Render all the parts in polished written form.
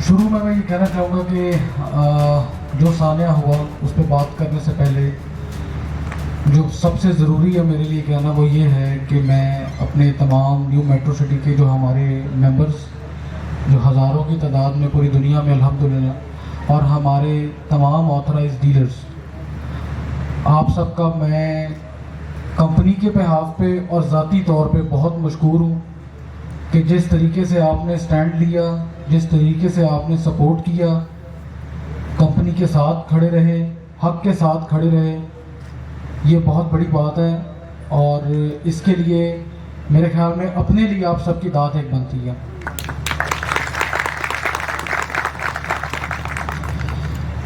शुरू में मैं ये कहना चाहूँगा कि जो सानिया हुआ उस पर बात करने से पहले जो सबसे ज़रूरी है मेरे लिए कहना वो ये है कि मैं अपने तमाम न्यू मेट्रो सिटी के जो हमारे मेंबर्स जो हज़ारों की तादाद में पूरी दुनिया में अल्हम्दुलिल्लाह और हमारे तमाम ऑथराइज डीलर्स, आप सबका मैं कंपनी के बिहाफ पे और ज़ाती तौर पे बहुत मशकूर हूँ कि जिस तरीके से आपने स्टैंड लिया, जिस तरीके से आपने सपोर्ट किया, कंपनी के साथ खड़े रहे, हक के साथ खड़े रहे, ये बहुत बड़ी बात है। और इसके लिए मेरे ख्याल में अपने लिए आप सबकी दाद एक बनती है।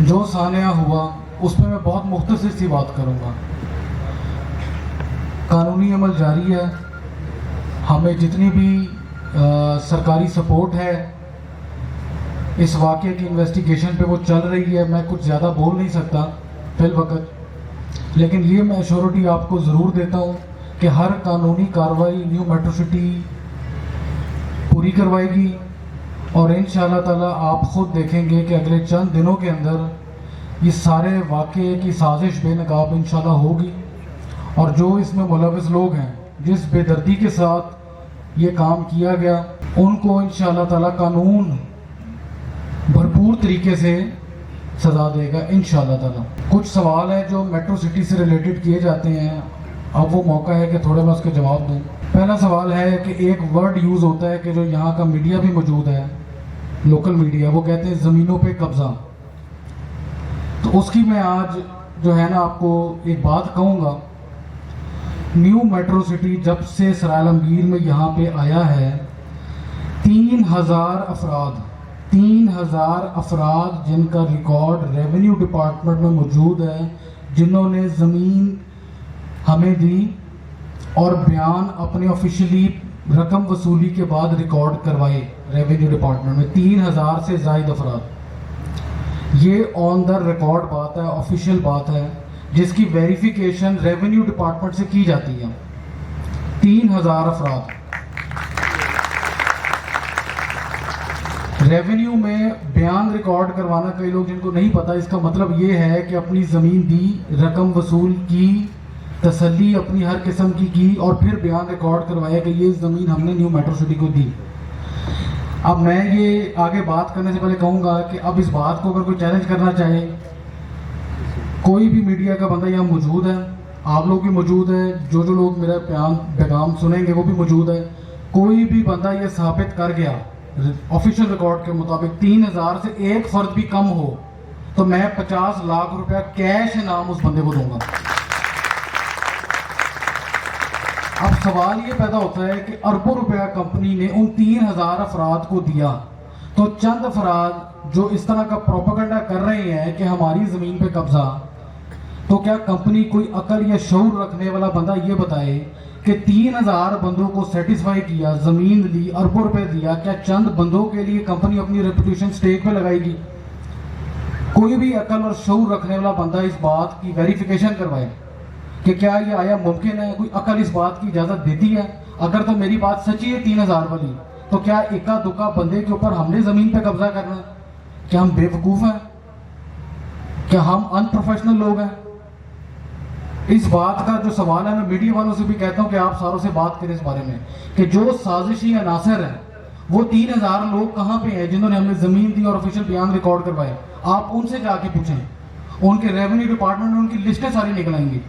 जो सानिया हुआ उस पर मैं बहुत मुख्तसर सी बात करूँगा। कानूनी अमल जारी है, हमें जितनी भी सरकारी सपोर्ट है इस वाक़े की इन्वेस्टिगेशन पे वो चल रही है। मैं कुछ ज़्यादा बोल नहीं सकता फिल वक्त, लेकिन ये मैं एश्योरिटी आपको ज़रूर देता हूँ कि हर कानूनी कार्रवाई न्यू मेट्रो सिटी पूरी करवाएगी और इंशाअल्लाह ताला आप ख़ुद देखेंगे कि अगले चंद दिनों के अंदर ये सारे वाक़े की साजिश बेनकाब इंशाअल्लाह होगी। और जो इसमें मुलविस लोग हैं, जिस बेदर्दी के साथ ये काम किया गया, उनको इंशाअल्लाह ताला कानून भरपूर तरीके से सज़ा देगा इंशाअल्लाह ताला। कुछ सवाल हैं जो मेट्रो सिटी से रिलेटेड किए जाते हैं, अब वो मौका है कि थोड़े मैं उसके जवाब दूँ। पहला सवाल है कि एक वर्ड यूज़ होता है कि जो यहाँ का मीडिया भी मौजूद है, लोकल मीडिया, वो कहते हैं ज़मीनों पे कब्ज़ा। तो उसकी मैं आज जो है ना आपको एक बात कहूँगा। न्यू मेट्रो सिटी जब से सराय आलमगीर में यहाँ पे आया है, 3,000 अफराद जिनका रिकॉर्ड रेवेन्यू डिपार्टमेंट में मौजूद है, जिन्होंने ज़मीन हमें दी और बयान अपने ऑफिशियली रकम वसूली के बाद रिकॉर्ड करवाए रेवेन्यू डिपार्टमेंट में, 3,000 से ज़ायद अफराद। ये ऑन द रिकॉर्ड बात है, ऑफिशियल बात है, जिसकी वेरिफिकेशन रेवेन्यू डिपार्टमेंट से की जाती है। 3,000 अफराद रेवेन्यू में बयान रिकॉर्ड करवाना, कई लोग जिनको नहीं पता, इसका मतलब ये है कि अपनी ज़मीन दी, रकम वसूल की, तसल्ली अपनी हर किस्म की और फिर बयान रिकॉर्ड करवाया कि ये ज़मीन हमने न्यू मेट्रो सिटी को दी। अब मैं ये आगे बात करने से पहले कहूँगा कि अब इस बात को अगर कोई चैलेंज करना चाहे, कोई भी मीडिया का बंदा यहाँ मौजूद है, आप लोग भी मौजूद है, जो लोग मेरा पैगाम सुनेंगे वो भी मौजूद है, कोई भी बंदा ये साबित कर गया ऑफिशियल रिकॉर्ड के मुताबिक 3,000 से एक फर्द भी कम हो, तो मैं 50 लाख रुपया कैश इनाम उस बंदे को दूंगा। अब सवाल ये पैदा होता है कि अरबों रुपया कंपनी ने उन 3,000 अफराद को दिया, तो चंद अफराद जो इस तरह का प्रोपेगेंडा कर रहे हैं कि हमारी ज़मीन पे कब्जा, तो क्या कंपनी कोई अकल या शऊर रखने वाला बंदा ये बताए कि 3,000 बंदों को सेटिस्फाई किया, ज़मीन ली, अरबों रुपए दिया, क्या चंद बंदों के लिए कंपनी अपनी रेपुटेशन स्टेक पे लगाएगी? कोई भी अकल और शऊर रखने वाला बंदा इस बात की वेरिफिकेशन करवाए कि क्या ये आया मुमकिन है? कोई अकल इस बात की इजाज़त देती है? अगर तो मेरी बात सच्ची है 3,000 वाली, तो क्या इक्का दुक्का बंदे के ऊपर हमने ज़मीन पे कब्जा करना है? क्या हम बेवकूफ़ हैं? क्या हम अनप्रोफेशनल लोग हैं? इस बात का जो सवाल है, मैं मीडिया वालों से भी कहता हूं कि आप सारों से बात करें इस बारे में कि जो साजिशी अनासर है वो 3,000 लोग कहां पे हैं जिन्होंने हमें ज़मीन दी और ऑफिशियल बयान रिकॉर्ड करवाए। आप उनसे जाके पूछें, उनके रेवेन्यू डिपार्टमेंट में उनकी लिस्टें सारी निकल आएंगी।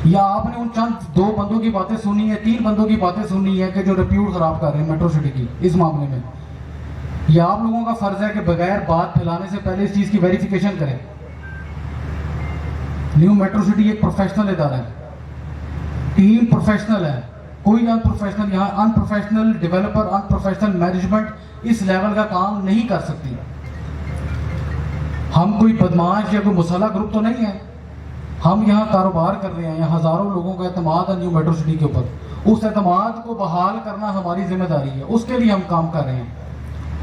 या आपने उन चंद 2 बंदों की बातें सुनी है, 3 बंदों की बातें सुनी है कि जो रिप्यूट खराब कर रहे हैं मेट्रो सिटी की इस मामले में। या आप लोगों का फर्ज है कि बगैर बात फैलाने से पहले इस चीज़ की वेरिफिकेशन करें। न्यू मेट्रो सिटी एक प्रोफेशनल इदारा है, टीम प्रोफेशनल है, कोई अनप्रोफेशनल, यहाँ अनप्रोफेशनल डेवलपर, अनप्रोफेशनल मैनेजमेंट इस लेवल का काम नहीं कर सकती। हम कोई बदमाश या कोई मुसल्ला ग्रुप तो नहीं है, हम यहाँ कारोबार कर रहे हैं, यहाँ हज़ारों लोगों का एतमाद है न्यू मेट्रो सिटी के ऊपर। उस एतमाद को बहाल करना हमारी जिम्मेदारी है, उसके लिए हम काम कर रहे हैं,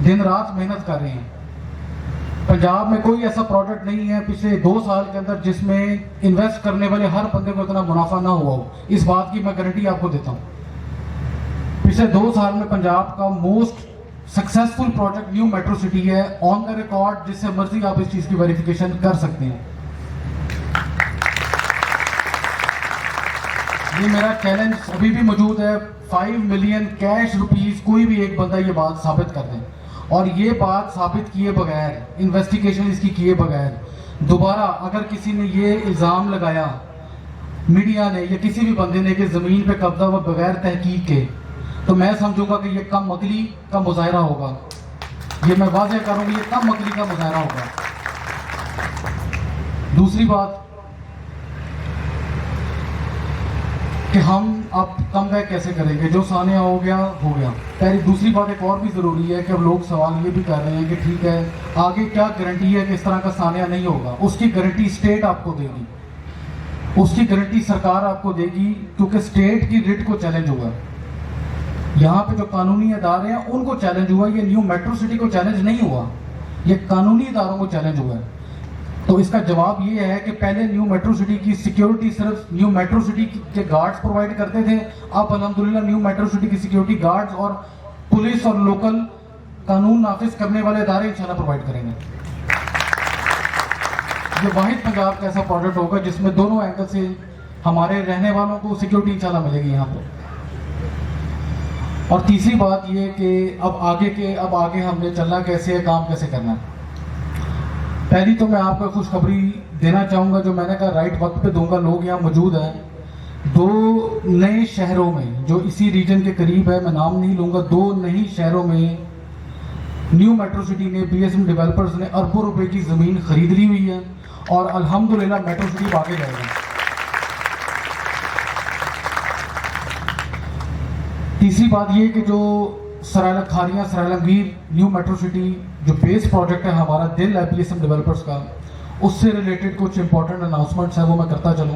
दिन रात मेहनत कर रहे हैं। पंजाब में कोई ऐसा प्रोडक्ट नहीं है पिछले 2 साल के अंदर जिसमें इन्वेस्ट करने वाले हर बंदे को इतना मुनाफा ना हुआ हो। इस बात की मैं गारंटी आपको देता हूँ। पिछले 2 साल में पंजाब का most successful project new metro city है, ऑन द रिकॉर्ड, जिससे मर्जी आप इस चीज की वेरिफिकेशन कर सकते हैं। ये मेरा चैलेंज अभी भी मौजूद है, 5 मिलियन कैश रुपीस कोई भी एक बंदा ये बात साबित कर दे, और ये बात साबित किए बगैर, इन्वेस्टिगेशन इसकी किए बगैर दोबारा अगर किसी ने ये इल्ज़ाम लगाया मीडिया ने या किसी भी बंदे ने कि ज़मीन पे कब्जा व बगैर तहकीक के, तो मैं समझूंगा कि ये कम अकली का मुजाहरा होगा। ये मैं वाज़ेह करूँगी, ये कम अकली का मुजाहरा होगा। दूसरी बात कि हम अब कम बैक कैसे करेंगे, जो सानिया हो गया हो गया। पहले दूसरी बात एक और भी ज़रूरी है कि अब लोग सवाल ये भी कर रहे हैं कि ठीक है आगे क्या गारंटी है कि इस तरह का सानिया नहीं होगा। उसकी गारंटी स्टेट आपको देगी, उसकी गारंटी सरकार आपको देगी, क्योंकि स्टेट की रिट को चैलेंज हुआ। यहाँ पे जो कानूनी अदारे हैं उनको चैलेंज हुआ, ये न्यू मेट्रो सिटी को चैलेंज नहीं हुआ, ये कानूनी इदारों को चैलेंज हुआ है। तो इसका जवाब ये है कि पहले न्यू मेट्रो सिटी की सिक्योरिटी सिर्फ न्यू मेट्रो सिटी के गार्ड्स प्रोवाइड करते थे, अब अल्हम्दुलिल्लाह न्यू मेट्रो सिटी की सिक्योरिटी गार्ड्स और पुलिस और लोकल कानून नाफिज करने वाले इदारे इंशाल्लाह प्रोवाइड करेंगे। ये वाहिद पंजाब का ऐसा प्रोजेक्ट होगा जिसमें दोनों एंगल से हमारे रहने वालों को सिक्योरिटी इंशाल्लाह मिलेगी यहाँ पे। और तीसरी बात ये कि अब आगे हमने चलना कैसे है, काम कैसे करना है। पहली तो मैं आपको खुशखबरी देना चाहूँगा, जो मैंने कहा राइट वक्त पे दूंगा। लोग यहाँ मौजूद हैं 2 नए शहरों में जो इसी रीजन के करीब है, मैं नाम नहीं लूँगा, 2 नई शहरों में न्यू मेट्रो सिटी ने, बीएसएम डेवलपर्स ने अरबों रुपए की ज़मीन खरीद ली हुई है और अल्हम्दुलिल्लाह मेट्रो सिटी आगे जाएगा। तीसरी बात ये कि जो खारियां सरालमगीर न्यू मेट्रो सिटी जो बेस प्रोजेक्ट है हमारा, दिल है बीएसएम डेवलपर्स का, उससे रिलेटेड कुछ इंपॉर्टेंट अनाउंसमेंट्स हैं, वो मैं करता चलूँ।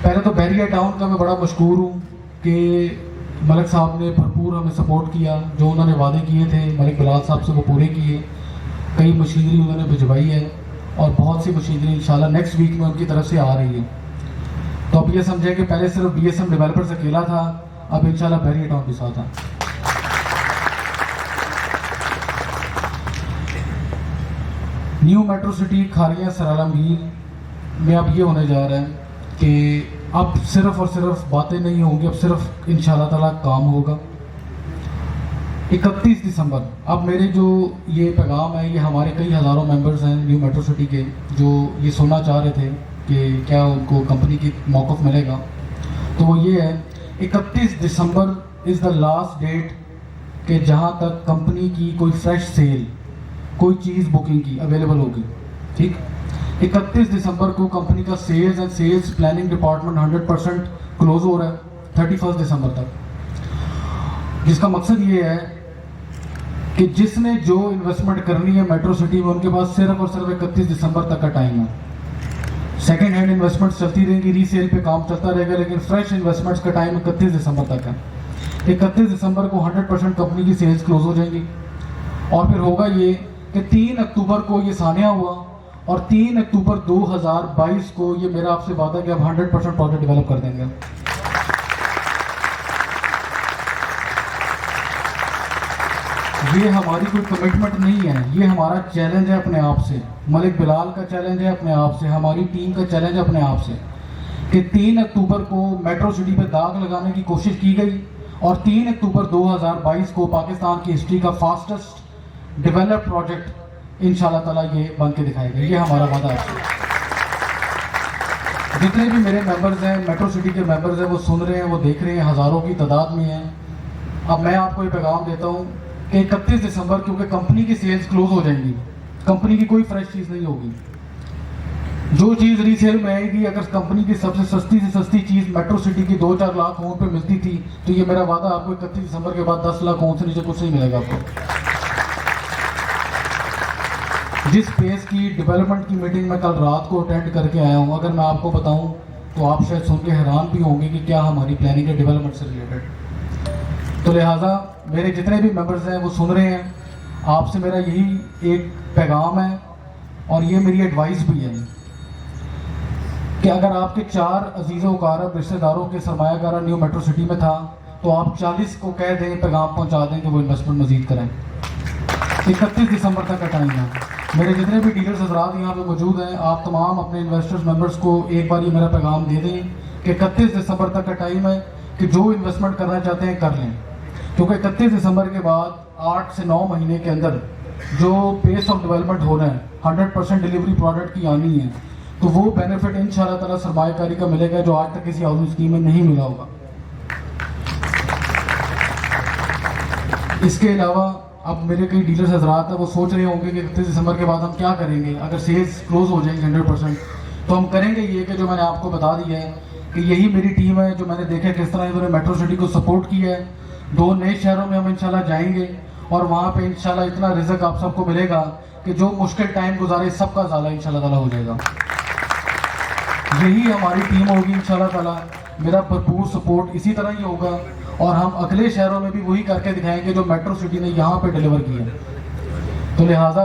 पहले तो बैरिया टाउन का मैं बड़ा मशहूर हूँ कि मलिक साहब ने भरपूर हमें सपोर्ट किया, जो उन्होंने वादे किए थे मलिक बिलाल साहब से वो पूरे किए। कई मशीनरी उन्होंने भिजवाई है और बहुत सी मशीनरी इंशाल्लाह नेक्स्ट वीक में उनकी तरफ से आ रही है। तो अब ये समझे कि पहले सिर्फ बीएसएम डेवलपर्स अकेला था, अब इंशाल्लाह बैरिया टाउन के साथ है। न्यू मेट्रो सिटी खारियां सरालमगीर में अब ये होने जा रहा है कि अब सिर्फ और सिर्फ बातें नहीं होंगी, अब सिर्फ इंशाल्लाह ताला काम होगा। 31 दिसंबर, अब मेरे जो ये पैगाम है, ये हमारे कई हज़ारों मेंबर्स हैं न्यू मेट्रो सिटी के जो ये सुनना चाह रहे थे कि क्या उनको कंपनी की मौक़िफ़ मिलेगा, तो वो ये है 31 दिसंबर इज़ द लास्ट डेट कि जहाँ तक कंपनी की कोई फ्रेश सेल, कोई चीज़ बुकिंग की अवेलेबल होगी। ठीक, 31 दिसंबर को कंपनी का sales and sales planning department 100% close हो रहा है 31 दिसंबर तक, जिसका मकसद ये है कि जिसने जो इन्वेस्टमेंट करनी है मेट्रो सिटी में, उनके पास सिर्फ और सिर्फ 31 दिसंबर तक का टाइम है। सेकेंड हैंड इन्वेस्टमेंट्स चलती रहेंगी, रीसेल पे काम चलता रहेगा, लेकिन फ्रेश इन्वेस्टमेंट्स का टाइम 31 दिसंबर तक है। 31 दिसंबर को 100% कंपनी की सेल्स क्लोज हो जाएंगी और फिर होगा ये कि 3 अक्टूबर को ये सानिया हुआ और 3 अक्टूबर 2022 को ये मेरा आपसे वादा कि अब 100% प्रोजेक्ट डेवलप कर देंगे। ये हमारी कोई कमिटमेंट नहीं है, ये हमारा चैलेंज है अपने आप से, मलिक बिलाल का चैलेंज है अपने आप से, हमारी टीम का चैलेंज है अपने आप से कि 3 अक्टूबर को मेट्रो सिटी पे दाग लगाने की कोशिश की गई और 3 अक्टूबर 2022 को पाकिस्तान की हिस्ट्री का फास्टेस्ट डेवलप प्रोजेक्ट इंशाल्लाह ताला ये बन के दिखाएगा। ये हमारा वादा है। जितने भी मेरे मेंबर्स हैं, मेट्रो सिटी के मेंबर्स हैं, वो सुन रहे हैं, वो देख रहे हैं, हज़ारों की तादाद में हैं। अब मैं आपको ये पैगाम देता हूँ कि 31 दिसंबर, क्योंकि कंपनी की सेल्स क्लोज हो जाएंगी, कंपनी की कोई फ्रेश चीज़ नहीं होगी। जो चीज़ रीसेल में आएगी, अगर कंपनी की सबसे सस्ती से सस्ती चीज़ मेट्रो सिटी की 2-4 लाख होम पे मिलती थी, तो ये मेरा वादा आपको 31 दिसंबर के बाद 10 लाख होम से नीचे कुछ नहीं मिलेगा आपको। जिस पेस की डेवलपमेंट की मीटिंग मैं कल रात को अटेंड करके आया हूँ, अगर मैं आपको बताऊँ तो आप शायद सुन के हैरान भी होंगे कि क्या हमारी प्लानिंग है डेवलपमेंट से रिलेटेड। तो लिहाजा मेरे जितने भी मेंबर्स हैं वो सुन रहे हैं, आपसे मेरा यही एक पैगाम है और ये मेरी एडवाइस भी है कि अगर आपके 4 अजीज़ वकारब रिश्तेदारों के सरमायाकारा न्यू मेट्रो सिटी में था, तो आप 40 को कह दें, पैगाम पहुंचा दें कि वो इन्वेस्टमेंट मजीद करें। 31 दिसंबर तक का टाइम है। मेरे जितने भी डीलर्स हजरात यहाँ पे मौजूद हैं, आप तमाम अपने इन्वेस्टर्स मेंबर्स को एक बार ये मेरा पैगाम दे दें कि 31 दिसंबर तक का टाइम है कि जो इन्वेस्टमेंट करना चाहते हैं कर लें, क्योंकि 31 दिसंबर के बाद 8 से 9 महीने के अंदर जो पेस ऑफ डेवलपमेंट हो रहा है, 100% डिलीवरी प्रोडक्ट की आनी है, तो वो बेनिफिट इंशाल्लाह ताला सरमायाकारी का मिलेगा जो आज तक किसी हाउसिंग स्कीम में नहीं मिला होगा। इसके अलावा अब मेरे कई डीलर्स हजरात हैं, वो सोच रहे होंगे कि 31 दिसंबर के बाद हम क्या करेंगे अगर सेल्स क्लोज हो जाएंगे 100%। तो हम करेंगे ये कि जो मैंने आपको बता दिया है कि यही मेरी टीम है, जो मैंने देखा किस तरह इन्होंने मेट्रो सिटी को सपोर्ट किया है। 2 नए शहरों में हम इंशाल्लाह जाएंगे और वहाँ पे इंशाल्लाह इतना रिज़्क आप सबको मिलेगा कि जो मुश्किल टाइम गुजारे सबका ज़ाला इंशाल्लाह ताला हो जाएगा। यही हमारी टीम होगी इंशाल्लाह ताला। मेरा भरपूर सपोर्ट इसी तरह ही होगा और हम अगले शहरों में भी वही करके दिखाएंगे जो मेट्रो सिटी ने यहाँ पे डिलीवर किया। तो लिहाजा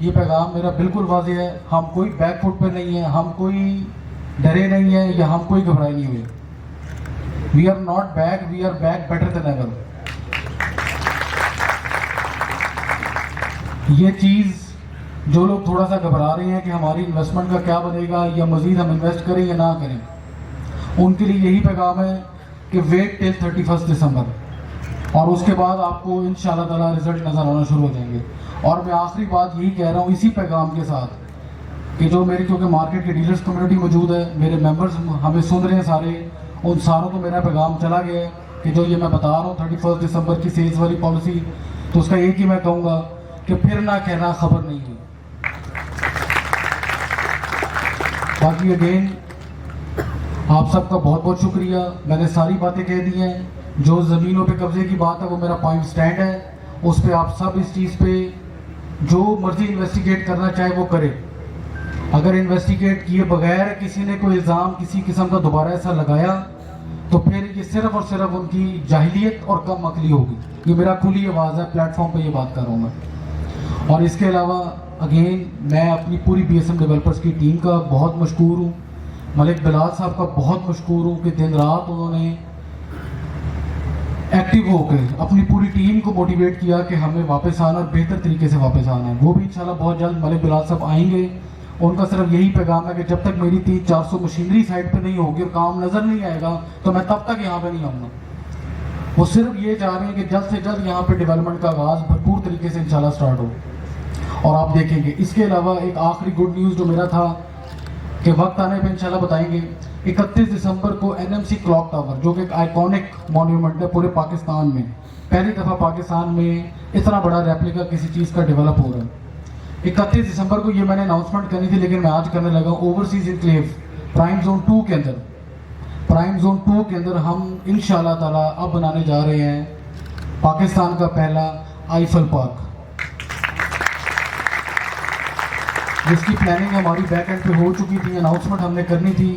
ये पैगाम मेरा बिल्कुल वाज़ेह है, हम कोई बैक फुट पे नहीं है, हम कोई डरे नहीं है या हम कोई घबराए नहीं हुए। We are not back, we are back better than ever. ये चीज़ जो लोग थोड़ा सा घबरा रहे हैं कि हमारी इन्वेस्टमेंट का क्या बनेगा या मज़ीद हम इन्वेस्ट करें या ना करें, उनके लिए यही पैगाम है कि वेट टिल 31 दिसंबर और उसके बाद आपको इंशाल्लाह ताला रिजल्ट नज़र आना शुरू हो जाएंगे। और मैं आखिरी बात यही कह रहा हूँ इसी पैगाम के साथ कि जो मेरी, क्योंकि मार्केट की डीलर्स कम्युनिटी मौजूद है, मेरे मेंबर्स हमें सुन रहे हैं सारे, उन सारों को मेरा पैगाम चला गया है कि जो ये मैं बता रहा हूँ 31 दिसंबर की सेल्स वाली पॉलिसी, तो उसका एक ही मैं कहूँगा कि फिर ना कहना खबर नहीं हुई। बाकी अगेन आप सबका बहुत बहुत शुक्रिया। मैंने सारी बातें कह दी हैं। जो ज़मीनों पे कब्जे की बात है वो मेरा पॉइंट स्टैंड है, उस पर आप सब इस चीज़ पे जो मर्जी इन्वेस्टिगेट करना चाहे वो करे। अगर इन्वेस्टिगेट किए बगैर किसी ने कोई इल्ज़ाम किसी किस्म का दोबारा ऐसा लगाया तो फिर ये सिर्फ और सिर्फ उनकी जाहिलियत और कम अकली होगी। ये मेरा खुली आवाज़ है, प्लेटफॉर्म पे ये बात कर रहा हूँ मैं। और इसके अलावा अगेन मैं अपनी पूरी BSM डेवलपर्स की टीम का बहुत मशकूर हूँ, मलिक बिलाल साहब का बहुत मशकूर हूँ कि दिन रात उन्होंने एक्टिव होकर अपनी पूरी टीम को मोटिवेट किया कि हमें वापस आना और बेहतर तरीके से वापस आना है। वो भी इंशाल्लाह बहुत जल्द मलिक बिलाल साहब आएंगे। उनका सिर्फ यही पैगाम है कि जब तक मेरी 300-400 मशीनरी साइड पे नहीं होगी और काम नज़र नहीं आएगा तो मैं तब तक यहाँ पे नहीं आऊँगा। वो सिर्फ ये चाह रहे हैं कि जल्द से जल्द यहाँ पे डेवलपमेंट का आगाज़ भरपूर तरीके से इंशाल्लाह स्टार्ट हो और आप देखेंगे। इसके अलावा एक आखिरी गुड न्यूज़ जो मेरा था कि वक्त आने पे इंशाल्लाह बताएंगे, 31 दिसंबर को NMC क्लॉक टावर जो कि एक आइकॉनिक मॉन्यूमेंट है पूरे पाकिस्तान में, पहली दफ़ा पाकिस्तान में इतना बड़ा रेप्लिका किसी चीज़ का डेवलप हो रहा है। 31 दिसंबर को ये मैंने अनाउंसमेंट करनी थी लेकिन मैं आज करने लगा। ओवरसीज इनक्लेव प्राइम जोन 2 के अंदर, प्राइम जोन 2 के अंदर हम इंशाल्लाह ताला अब बनाने जा रहे हैं पाकिस्तान का पहला आईफल पार्क, जिसकी प्लानिंग हमारी बैक एंड पे हो चुकी थी, अनाउंसमेंट हमने करनी थी।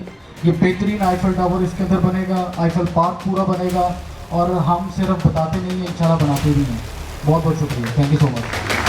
ये बेहतरीन आईफल टावर इसके अंदर बनेगा, आईफल पार्क पूरा बनेगा और हम सिर्फ बताते नहीं हैं, इंशाल्लाह बनाते भी हैं। बहुत बहुत शुक्रिया, थैंक यू सो मच।